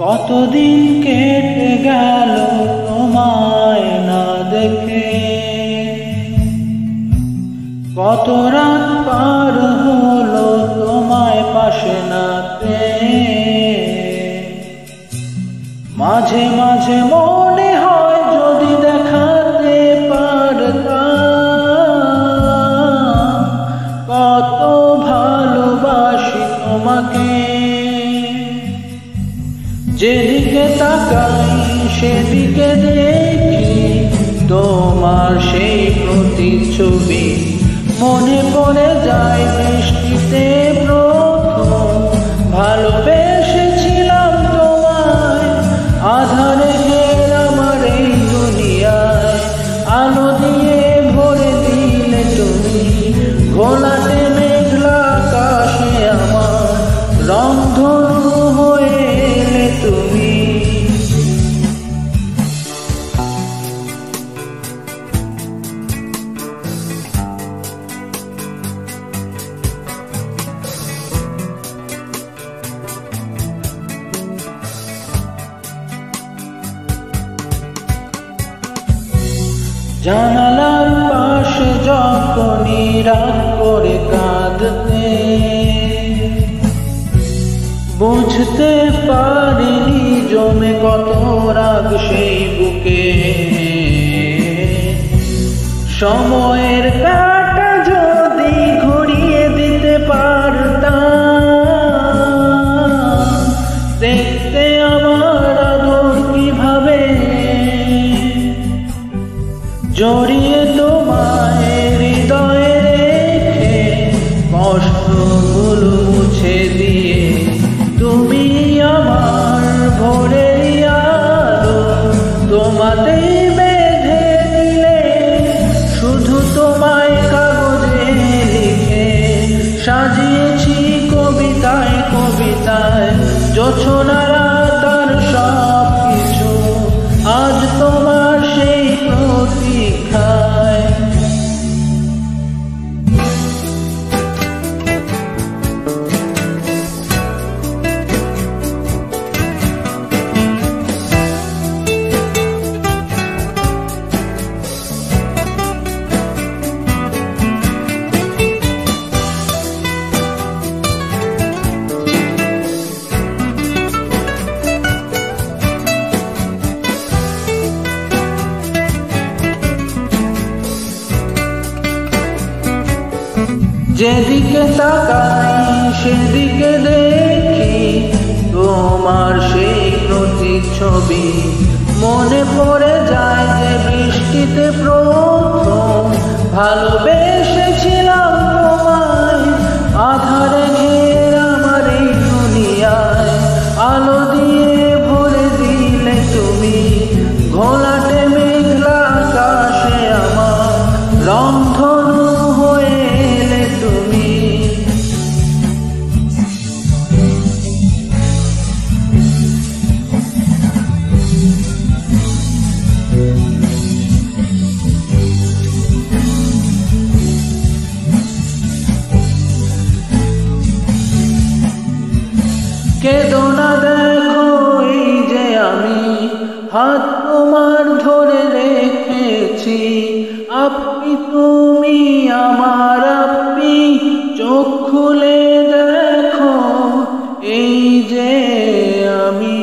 কতদিন কেটে গেল তোমায় না দেখে, কত রাত পার হলো তোমায় পাশে না পেয়ে। মাঝে মাঝে মনে হয় যদি দেখাতে পারতাম কত ভালোবাসি তোমাকে। যেদিকে তাকাই সেদিকে দেখি তোমার সেই প্রতিচ্ছবি, মনে পড়ে যায় বৃষ্টিতে প্রথম ভালোবেসেছিলাম তোমায়। আধারে ঘের আমার এই দুনিয়ায় আলো দিয়ে ভরে দিলে তুমি, ঘোলাটে মেঘলা আকাশে আমার রংধনু হয়ে এলে তুমি। জানালার পাশে যখনই রাত করে কাঁদতে, বুঝতে পারিনি জমে কত রাগ সেই বুকে। সময়ের কাঁটা যদি ঘুরিয়ে দিতে পারতাম, দেখতে আমার আদর কিভাবে। জড়িয়ে তোমায় হৃদয়ে রেখে কষ্টগুলো মুছে দিয়ে, তুমি আমার ভোরের আলো তোমাতেই বেঁধে দিলে। শুধু তোমায় কাগজে লিখে সাজিয়েছি কবিতায় কবিতায়, জোছনারা তার সব কিছু আজ তোমার সেই প্রতীক্ষায়। যেদিকে তাকাই সেদিকে দেখি তোমার সেই প্রতিচ্ছবি, মনে পড়ে যায় যে বৃষ্টিতে প্রথম ভালোবেসেছিলাম তোমায়। আধারে ঘের আমার এই দুনিয়ায় আলো দিয়ে ভরে দিলে তুমি, ঘোলাটে মেঘলা আকাশে আমার রংধনু হয়ে এলে তুমি। কেঁদো না দেখো এই যে আমি হাত তোমার ধরে রেখেছি, আপনি তুমি আমার আপনি, চোখ খুলে দেখো এই যে আমি।